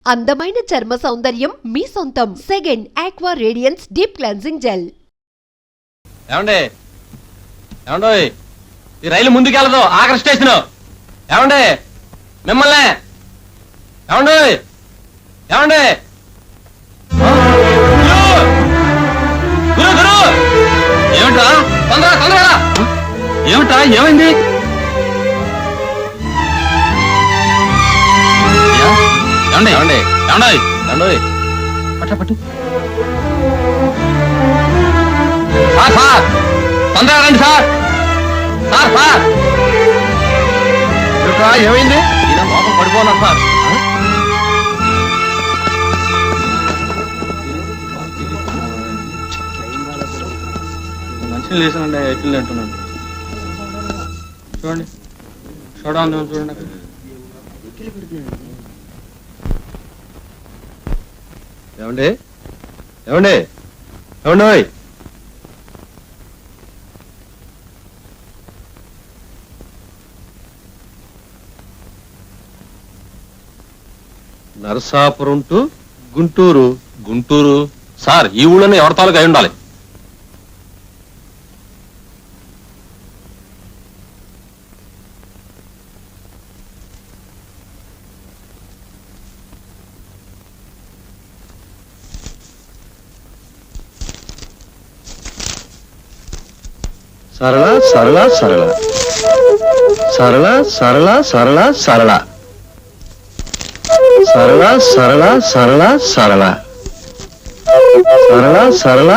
అందమైన చర్మ సౌందర్యం మీ సొంతం. Second aqua radiance deep cleansing gel. ఏమండి ఏమండో ఈ రైలు ముందుకెళ్ళదు, ఆఖరి స్టేషన్. ఏమండి మిమ్మల్ని ఏమండి ఏమండి గురు గురు ఏమిటా తొందరగా తొందరగా ఏమిటా ఏమైంది? ఏమండి ఏమండి ఏమండి ఏమండి పట్టు పట్టు సార్ సార్ తొందరగా రండి సార్. సార్ సార్ ఏమైంది? ఈయన లోపల పడిపోన్నారు సార్. మంచిగా లేసానండి, ఎట్లు అంటున్నాను. చూడండి చూడండి చూడండి. ఏమండి ఏమండి ఏమండి నరసాపురం టు గుంటూరు. గుంటూరు సార్, ఈ ఊళ్ళోనే ఎవరి తాలూకు అయి ఉండాలి. సరళ సరళ సరళ సరళ సరళ సరళ సరళ సరళ సరళ సరళ సరళ సరళ సరళ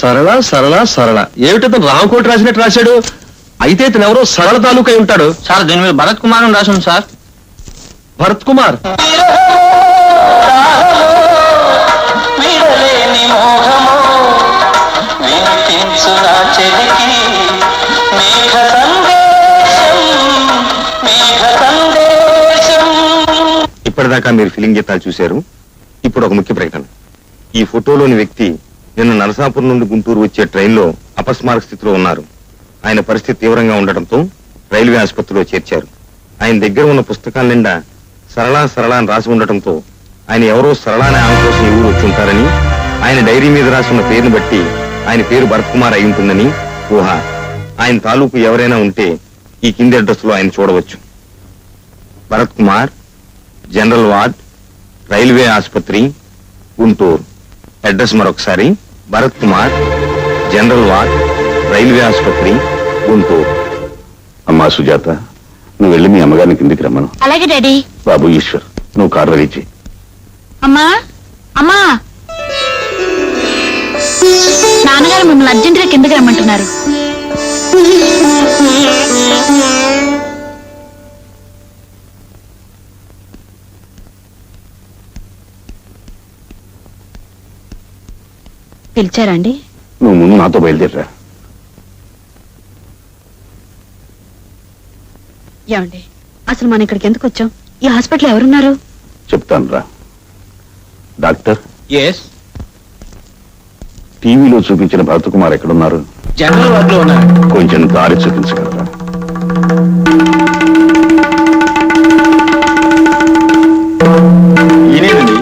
సరళ సరళ సరళ. ఏమిటో రామకోటి రాసినట్టు రాశాడు. అయితే ఇతను ఎవరో సరళ తాలూకు అయి ఉంటాడు. సార్ దీని మీద భరత్ కుమార్ అని రాసింది సార్. భరత్ కుమార్ ఇప్పటిదాకా మీరు ఫిలిం గీతాలు చూశారు. ఇప్పుడు ఒక ముఖ్య ప్రకటన. ఈ ఫోటోలోని వ్యక్తి నిన్న నరసాపురం నుండి గుంటూరు వచ్చే ట్రైన్లో అపస్మారక స్థితిలో ఉన్నారు. ఆయన పరిస్థితి తీవ్రంగా ఉండటంతో రైల్వే ఆసుపత్రిలో చేర్చారు. ఆయన దగ్గర ఉన్న పుస్తకాల నిండా సరళా సరళ అని రాసి ఉండటంతో ఆయన ఎవరో సరళ అనే ఆమె కోసం ఈ ఊరు వచ్చి ఉంటారని, ఆయన డైరీ మీద రాసి ఉన్న పేరును బట్టి ఆయన పేరు భరత్ కుమార్ అయి ఉంటుందని ఊహ. ఆయన తాలూకు ఎవరైనా ఉంటే ఈ కింది అడ్రస్ లో ఆయన చూడవచ్చు. Bharat Kumar, general ward, railway ఆసుపత్రి, గుంటూరు. అడ్రస్ మరొకసారి, Bharat Kumar, general ward, railway ఆసుపత్రి, గుంటూరు. అమ్మా సుజాత, నువ్వు వెళ్ళి మీ అమ్మగారిని కిందికి రమ్మను. అలాగే డాడీ. బాబు ఈశ్వర్, నువ్వు కారు రెడీ చేయి. అమ్మా అమ్మా, నాన్నగారు మిమ్మల్ని అర్జెంటుగా కిందకి రమ్మంటున్నారు. పిలిచారా అండి? నువ్వు ముందు నాతో బయలుదేరరా. ఏమండి, అసలు మనం ఇక్కడికి ఎందుకు వచ్చాం? ఈ హాస్పిటల్ ఎవరున్నారు? చెప్తాను రా. డాక్టర్, ఎస్, టీవీలో చూపించిన భరత్ కుమార్ ఎక్కడున్నారు? జనరల్ వార్డ్ లో ఉన్నారు. కొంచెం దారి చూపించగలరా? ఈయనేనండి.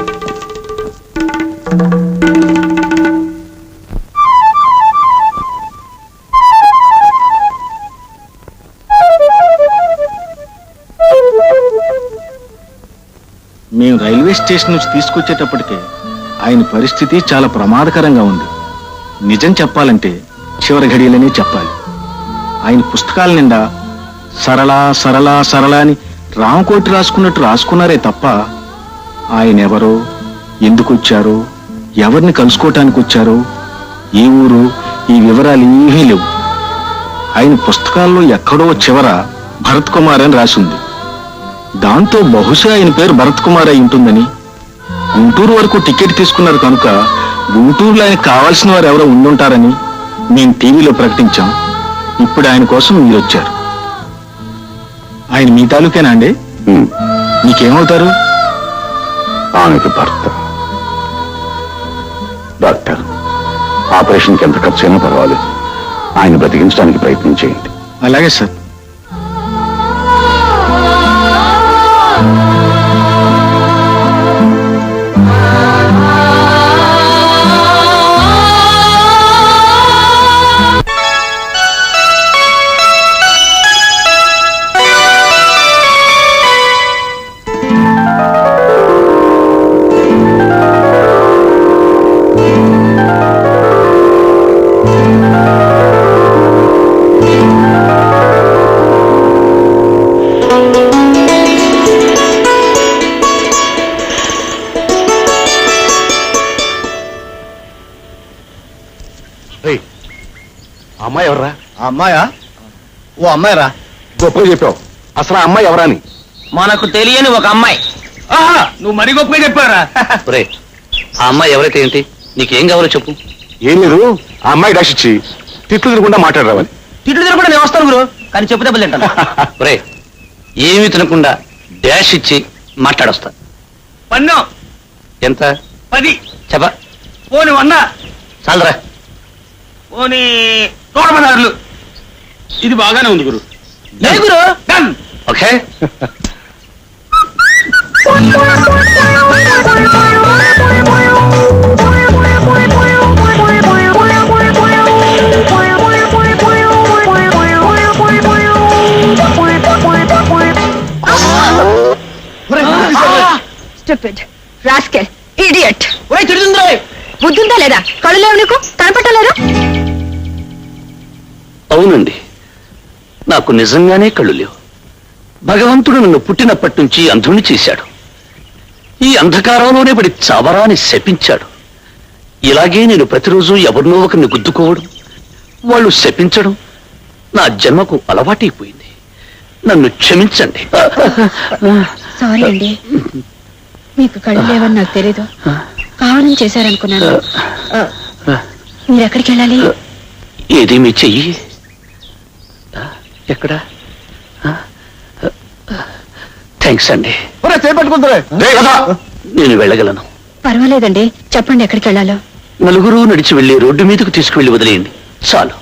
మేము రైల్వే స్టేషన్ నుంచి తీసుకొచ్చేటప్పటికే ఆయన పరిస్థితి చాలా ప్రమాదకరంగా ఉంది. నిజం చెప్పాలంటే చివరి ఘడియలనే చెప్పాలి. ఆయన పుస్తకాల నిండా సరళ సరళ సరళ అని రామకోటి రాసుకున్నట్టు రాసుకున్నారే తప్ప ఆయన ఎవరో, ఎందుకు వచ్చారో, ఎవరిని కలుసుకోవటానికి వచ్చారో, ఏ ఊరు, ఈ వివరాలు ఏమీ లేవు. ఆయన పుస్తకాల్లో ఎక్కడో చివర భరత్ కుమార్ అని రాసింది. దాంతో బహుశా ఆయన పేరు భరత్ కుమార్ అయి ఉంటుందని, గుంటూరు వరకు టికెట్ తీసుకున్నారు కనుక గుంటూరులో ఆయనకు కావాల్సిన వారు ఎవరో ఉండుంటారని మేము టీవీలో ప్రకటించాం. ఇప్పుడు ఆయన కోసం మీరు వచ్చారు. ఆయన మీ తాలూకేనా అండి? మీకేమవుతారు? ఆమెకి భర్త. డాక్టర్, ఆపరేషన్కి ఎంత ఖర్చు అయినా పర్వాలేదు, ఆయన బ్రతికించడానికి ప్రయత్నం చేయండి. అలాగే సార్. అమ్మాయి ఎవర్రా? అమ్మాయా? ఓ అమ్మాయిరా. గొప్పగా చెప్పావు. అసలు ఆ అమ్మాయి ఎవరా అని. మనకు తెలియని ఒక అమ్మాయి. నువ్వు మరీ గొప్పగా చెప్పారా? ఒరే ఆ అమ్మాయి ఎవరైతే ఏంటి, నీకేం కావాలో చెప్పు. ఏం లేదు, ఆ అమ్మాయి డాష్ ఇచ్చి తిట్లు తిరగకుండా మాట్లాడరావాలి. తిట్లు తినకుండా నేను వస్తాను గురు, కానీ చెప్పు దెబ్బలు తింటాను. ఒరే ఏమీ తినకుండా డాష్ ఇచ్చి మాట్లాడొస్తా. పన్ను ఎంత? 10. చెప్ప. పోని 100. చాలరా. పోని 116. ఇది బాగానే ఉంది గురు. లే గురు. Done. Okay. Stupid rascal idiot. ఒరేయ్ తిడుతుందిరా. బుద్ధుందా లేదా? కళ్ళు లేవు నీకు? కనపట్టలేరు? అవునండి, నాకు నిజంగానే కళ్ళు లేవు. భగవంతుడు నన్ను పుట్టినప్పటి నుంచి అంధుణ్ణి చేశాడు. ఈ అంధకారంలోనే పడి చావరా అని శపించాడు. ఇలాగే నేను ప్రతిరోజు ఎవరినో ఒకరిని గుద్దుకోవడం, వాళ్ళు శపించడం నా జన్మకు అలవాటైపోయింది. నన్ను క్షమించండి. సారీ అండి, మీకు కళ్ళు లేవని నాకు తెలీదు. కావాలని చేశారనుకున్నాను. మీరు ఎక్కడికి వెళ్ళాలి? ఏది మీ చెయ్యి? ఎక్కడ? థ్యాంక్స్ అండి. నేను వెళ్ళగలను. పర్వాలేదండి, చెప్పండి ఎక్కడికి వెళ్ళాలో. నలుగురు నడిచి వెళ్ళి రోడ్డు మీదకు తీసుకువెళ్ళి వదిలేయండి చాలు.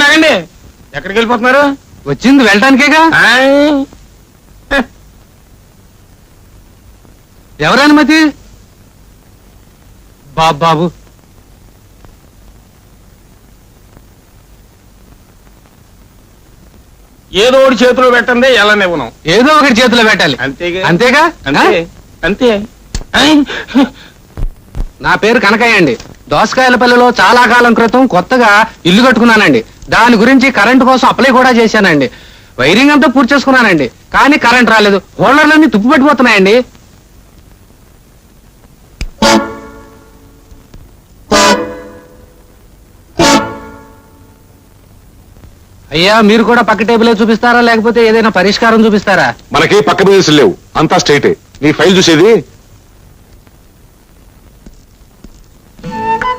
ఆగండి. ఎక్కడికి వెళ్ళిపోతున్నారు? వచ్చింది వెళ్ళటానికేగా. ఎవరనుమతి? బాబు ఏదో ఒకటి చేతిలో పెట్టండి, ఎలా నివ్వను. ఏదో ఒకటి చేతిలో పెట్టాలి. అంతేగా అంతేగా అంతే. నా పేరు కనకయ్య అండి. దోసకాయలపల్లిలో చాలా కాలం క్రితం కొత్తగా ఇల్లు కట్టుకున్నానండి. దాని గురించి కరెంటు కోసం అప్లై కూడా చేశానండి. వైరింగ్ అంతా పూర్తి చేసుకున్నానండి, కానీ కరెంట్ రాలేదు. హోల్డర్లన్నీ తుప్పు పెట్టిపోతున్నాయండి. అయ్యా, మీరు కూడా పక్క టేబులే చూపిస్తారా, లేకపోతే ఏదైనా పరిష్కారం చూపిస్తారా? మనకి పక్క బిజినెస్ లేవు, అంతా స్ట్రైటే. నీ ఫైల్ చూసేది.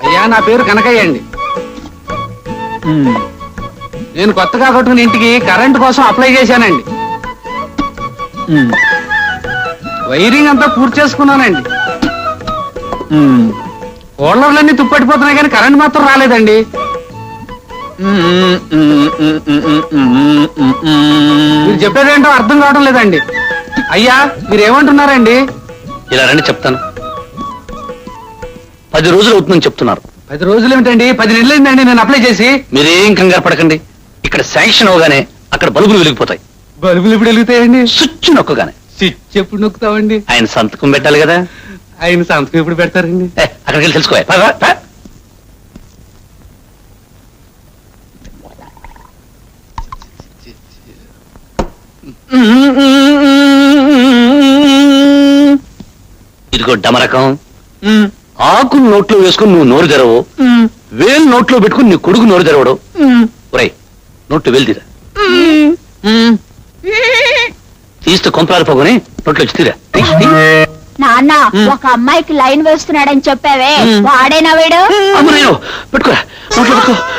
అయ్యా, నా పేరు కనకయ్య అండి. నేను కొత్తగా కట్టుకున్న ఇంటికి కరెంటు కోసం అప్లై చేశానండి. వైరింగ్ అంతా పూర్తి చేసుకున్నానండి. హోల్డర్లన్నీ తుప్పట్టిపోతున్నాయి, కానీ కరెంట్ మాత్రం రాలేదండి. మీరు చెప్పేదేంటో అర్థం కావడం లేదండి. అయ్యా, మీరేమంటున్నారండి? ఇలా రండి చెప్తాను. 10 రోజులు అవుతుందని చెప్తున్నారు. 10 రోజులు ఏమిటండి? 10 నెలలు అయిందండి నేను అప్లై చేసి. మీరేం కంగారు పడకండి. ఇక్కడ శాంక్షన్ అవగానే అక్కడ బల్బులు వెలిగిపోతాయి. బల్బులు ఎప్పుడు వెలుగుతాయండి? స్విచ్ నొక్కగానే. స్విచ్ ఎప్పుడు నొక్కుతామండి? ఆయన సంతకం పెట్టాలి కదా. ఆయన సంతకం ఎప్పుడు పెడతారండి? అక్కడికి వెళ్ళి తెలుసుకో. ఇదిగో డమరకం. ఆకు నోట్లో వేసుకుని నువ్వు నోరు తెరవు, వేలు నోట్లో పెట్టుకుని నీ కొడుకు నోరు తెరవడు. ఒరేయ్, నోట్లు వేలు తీరా. తీస్తే కొంపరాలు పోగుని నోట్లో వచ్చి తీరా. నాన్న, ఒక అమ్మాయికి లైన్ వేస్తున్నాడని చెప్పావే, వాడేనా వీడు? అమ్మో, పెట్టుకోరా.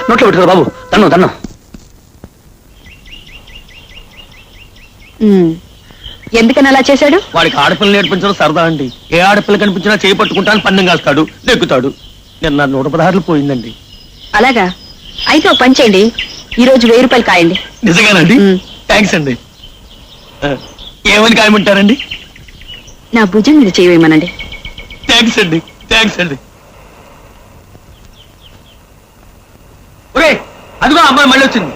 నోట్లో పెట్టుకోరా బాబు. తన్ను ఎందుకని అలా చేశాడు? వాడికి ఆడపిల్ల నేర్పించడం సరదా అండి. ఏ ఆడపిల్ల కనిపించినా చేయి పట్టుకుంటాను, పన్నెం కాస్తాడు, నెక్కుతాడు. నిన్న 116 పోయిందండి. అలాగా? అయితే ఒక పని చేయండి, ఈ రోజు 1000 రూపాయలు కాయండి. నిజంగానండి? థ్యాంక్స్ అండి. ఏమని కాయమంటారండి? నా భుజం మీద చేయమనండి. థ్యాంక్స్ అండి. థ్యాంక్స్ అండి. ఒరే అదిగో అమ్మాయి మళ్ళీ వచ్చింది.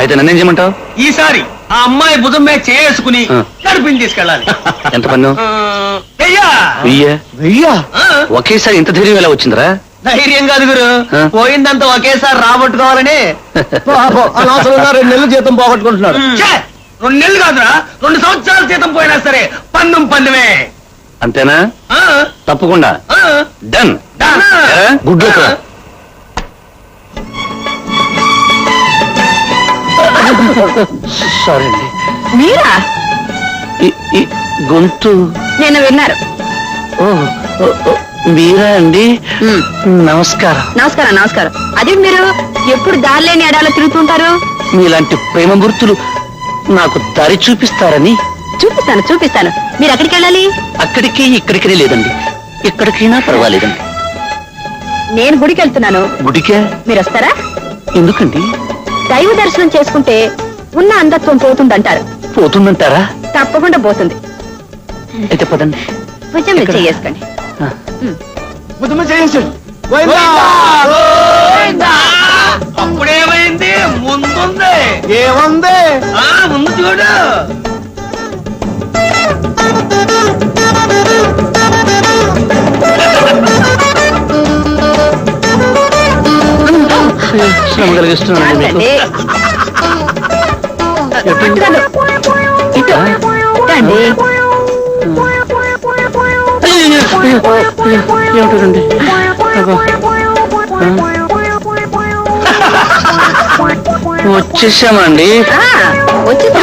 అయితే నన్నేం చేయమంటావు? ఈసారి ఆ అమ్మాయి భుజం మీద చేసుకుని ఆ. కడుపుని తీసుకెళ్ళాలి. ఎంత పన్ను? వెయ్యా? వెయ్యా? ఒకేసారి ఇంత ధైర్యం ఎలా వచ్చిందిరా? ధైర్యం కాదు గురు, ఆ. పోయిందంతా ఒకేసారి రాబట్టుకోవాలని. అనవసరంగా 2 నెలలు జీతం పోగొట్టుకుంటున్నాడు. 2 నెలలు కాదురా, 2 సంవత్సరాల జీతం పోయినా సరే పన్ను పన్నుమే. అంతేనా? ఆ, తప్పకుండా ఆ, done. done. Good luck. Sorry అండి, మీరా? ఈ గొంతు. నేను విన్నారు. ఓ, ఓ, ఓ, మీరా అండి? నమస్కారం. నమస్కారం నమస్కారం. అదే మీరు ఎప్పుడు దారిలేని ఎడాలో తిరుగుతుంటారు? మీలాంటి ప్రేమ గుర్తులు నాకు దారి చూపిస్తారని. చూపిస్తాను చూపిస్తాను. మీరు ఎక్కడికి వెళ్ళాలి? అక్కడికి ఇక్కడికి లేదండి, ఎక్కడికైనా పర్వాలేదండి. నేను గుడికి వెళ్తున్నాను. గుడికే? మీరు వస్తారా? ఎందుకండి? దైవ దర్శనం చేసుకుంటే ఉన్న అంధత్వం పోతుందంటారు. పోతుందంటారా? తప్పకుండా పోతుంది. అయితే పదండి. కొంచెం మీరు చేసుకోండి. అప్పుడేమైంది? ముందుంది. ఏముంది? ముందు చూడు. శ్రమ కలిగిస్తున్నానండి మీకు. చాలండి. పట్టుకోండి. ఇటు. ఇటండి. ఏమిటండి? వచ్చేసామండి. వచ్చేసా.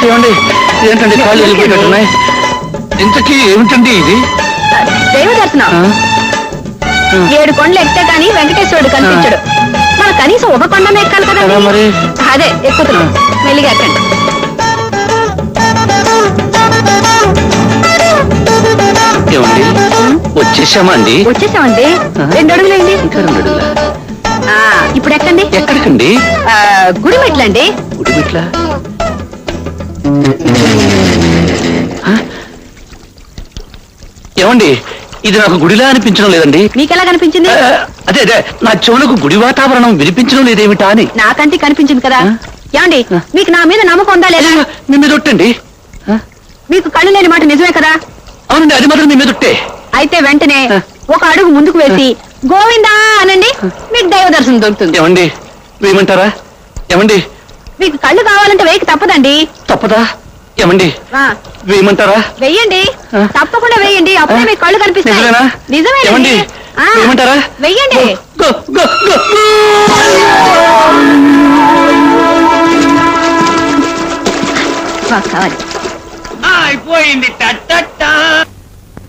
ఏమండి ఏంటండి కాళ్ళు వెళ్ళిపోయినట్టున్నాయి? ఇంతకీ ఏమిటండి ఇది? దైవ దర్శనం. 7 కొండలు ఎక్కితే గాని వెంకటేశ్వరుడు కనిపించడు. మన కనీసం ఒక కొండ ఎక్కాలి కదా. కదా మరి. అదే ఎక్కుతున్నాం. మెల్లిగా ఎక్కండి. ఏమండి వచ్చేసామండి. వచ్చేసామండి. 2 అడుగులేండి. ఇంకా 2 అడుగులా? ఇప్పుడు ఎక్కండి. ఎక్కడికండి? గుడి మెట్లండి. గుడి బిట్ల. ఏమండి ఇది నాకు గుడిలా అనిపించడం లేదండి. మీకెలా కనిపించింది? అదే అదే నా చెవులకు గుడి వాతావరణం వినిపించడం లేదేమిటా అని. నాకంటే కనిపించింది కదా. ఏమండి మీకు నా మీద నమ్మకం ఉందా లేదా? మీ మీద ఒట్టండి. మీకు కళ్ళు లేని మాట నిజమే కదా. అవునండి, అది మాత్రం మీ మీద ఒట్టే. అయితే వెంటనే ఒక అడుగు ముందుకు వేసి గోవిందా అనండి. మీకు దైవ దర్శనం దొరుకుతుంది. ఏమండి వేయమంటారా? ఏమండి మీకు కళ్ళు కావాలంటే వేయక తప్పదండి. తప్పదా? ఏమండి ఆ, వేయమంటారా? వెయ్యండి. తప్పకుండా వేయండి. అప్పుడే మీకు కళ్ళు కనిపిస్తాయి. నిజమేనా? నిజమేనండి. ఏమండి ఆ, వేయమంటారా? వెయ్యండి. Go, go, go. కావాలి. అయిపోయింది. టట్టట్టా.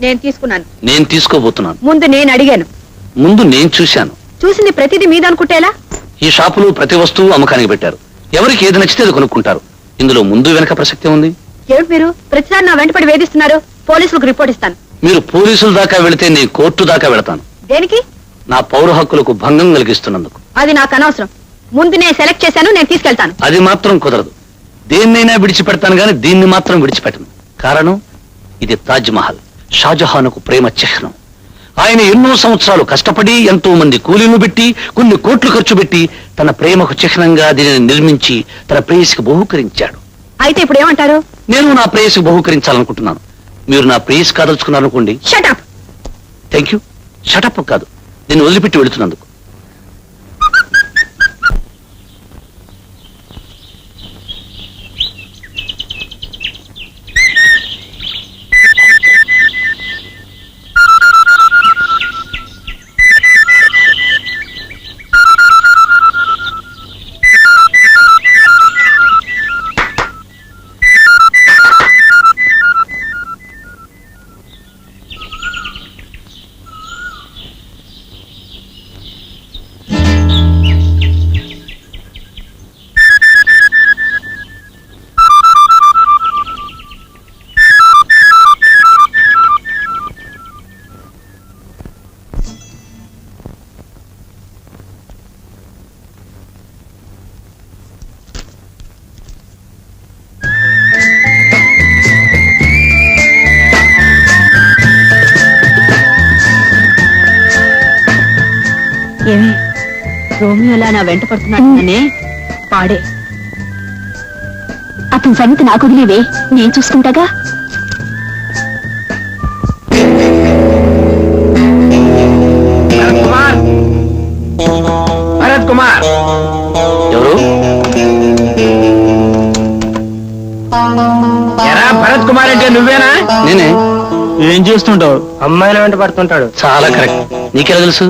నేను తీసుకున్నాను. నేను తీసుకోబోతున్నాను. ముందు నేను అడిగాను. ముందు నేను చూశాను. చూసింది ప్రతిదీ మీద అనుకుంటేలా? ఈ షాపులో ప్రతి వస్తువు అమ్మకానికి పెట్టారు. ఎవరికి ఏది నచ్చితే అది కొనుక్కుంటారు. ఇందులో ముందు వెనక ప్రసక్తి ఉంది. ఏమిటి మీరు ప్రతిసారి నా వెంటపడి వేధిస్తున్నారు? పోలీసులకు రిపోర్ట్ ఇస్తాను. మీరు పోలీసుల దాకా వెళితే నేను కోర్టు దాకా వెళతాను. దేనికి? నా పౌర హక్కులకు భంగం కలిగిస్తున్నందుకు. అది నాకు అనవసరం. ముందు నేను సెలెక్ట్ చేశాను. నేను తీసుకెళ్తాను. అది మాత్రం కుదరదు. దేన్నైనా విడిచిపెడతాను గాని దీన్ని మాత్రం విడిచిపెట్టను. కారణం ఇది తాజ్ మహల్, షాజహాన్కు ప్రేమ చిహ్నం. ఆయన ఎన్నో సంవత్సరాలు కష్టపడి ఎంతో మంది కూలీలు పెట్టి కొన్ని కోట్లు ఖర్చు పెట్టి తన ప్రేమకు చిహ్నంగా దీనిని నిర్మించి తన ప్రేయసికి బహూకరించాడు. అయితే ఇప్పుడు ఏమంటారు? నేను నా ప్రేయసికి బహూకరించాలనుకుంటున్నాను. మీరు నా ప్రేయసి కాదలుచుకున్నారనుకోండి. షటప్. Thank you. షటప్ కాదు, నేను వదిలిపెట్టి వెళుతున్నందుకు. రోమియోలా నా వెంట పడుతున్నాడనే వాడే. అతని సంగతి నాకు వదిలేవే, నేను చూసుకుంటాగా. భరత్ కుమార్ ఎవరు? ఎరా భరత్ కుమార్ అంటే నువ్వేనా? నేనే. ఏం చేస్తుంటావు? అమ్మాయిల వెంట పడుతుంటాడు. చాలా కరెక్ట్. నీకెలా తెలుసు?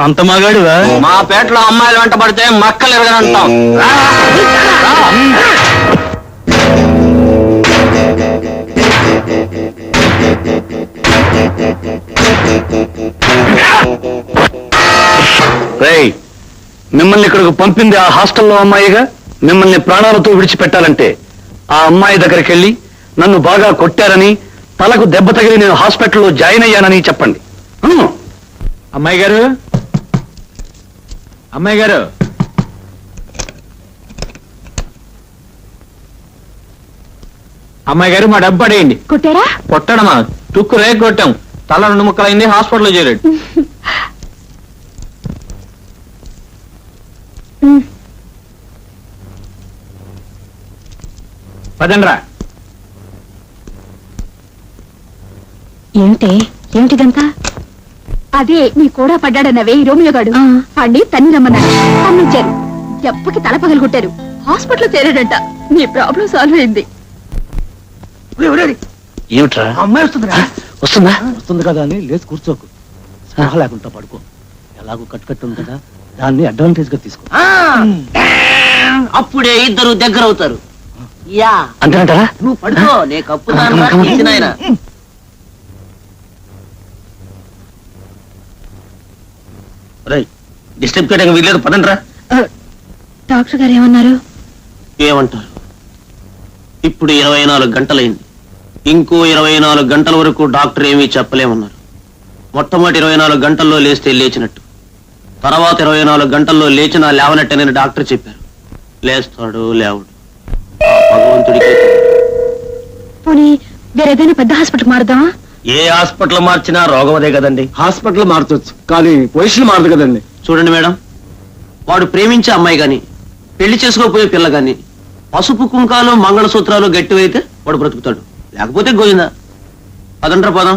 అంత మగాడివా? మా పేటలో అమ్మాయిల వెంట పడితే మక్కలు ఎరగనంటాం. రేయ్, మిమ్మల్ని ఇక్కడికి పంపింది ఆ హాస్టల్లో అమ్మాయిగా. మిమ్మల్ని ప్రాణాలతో విడిచిపెట్టాలంటే ఆ అమ్మాయి దగ్గరికి వెళ్ళి నన్ను బాగా కొట్టారని, తలకు దెబ్బ తగిలి నేను హాస్పిటల్లో జాయిన్ అయ్యానని చెప్పండి. అమ్మాయి గారు, అమ్మాయి గారు, అమ్మాయి గారు, మా డబ్బు పడేయండి. కొట్టారా? కొట్టడమా? తుక్కు రేగ కొట్టాం. తల 2 ముక్కలైంది, హాస్పిటల్లో చేరాడు. పదండ్రా. ఏమిటిదంతా? అదే నీ కూడా పడ్డాడన్నవే రోమియో గాడు. పండి తన్ని రమ్మన్నాడు, పంపించారు. దెబ్బకి తల పగలు కొట్టారు. హాస్పిటల్ చేరాడంట. నీ ప్రాబ్లం సాల్వ్ అయింది. ఏమిట్రా? అమ్మాయి వస్తుందిరా. వస్తుందా? వస్తుంది కదా అని లేచి కూర్చోకు, స్పృహ లేకుండా పడుకో. ఎలాగో కట్టు ఉంది కదా, దాన్ని అడ్వాంటేజ్ గా తీసుకో. అప్పుడే ఇద్దరు దగ్గర అవుతారు. యా అంతేనంటారా? నువ్వు పడుకో, నే కప్పుతాను. ఆయన డిస్టర్బ్ చేయడానికి వీల్లేదు. పదండ్రా. డాక్టర్ గారు ఏమన్నారు? ఏమంటారు? ఇప్పుడు 24 గంటలైంది. ఇంకో 24 గంటల వరకు డాక్టర్ ఏమీ చెప్పలేమన్నారు. మొట్టమొదటి 24 గంటల్లో లేస్తే లేచినట్టు, తర్వాత 24 గంటల్లో లేచినా లేవనట్టేనని డాక్టర్ చెప్పారు. లేస్తాడు లేవడు, భగవంతుడికి. పోనీ వేరేదైనా పెద్ద హాస్పిటల్ మారుదామా? ఏ హాస్పిటల్ మార్చినా రోగం అదే కదండి. హాస్పిటల్ మార్చొచ్చు, కానీ పొజిషన్ మారదు కదండి. చూడండి మేడం, వాడు ప్రేమించే అమ్మాయి గాని, పెళ్లి చేసుకోకపోయే పిల్ల గాని, పసుపు కుంకాలు మంగళసూత్రాలు గట్టివైతే వాడు బ్రతుకుతాడు, లేకపోతే గోయిందా. పదండ్రా పదం.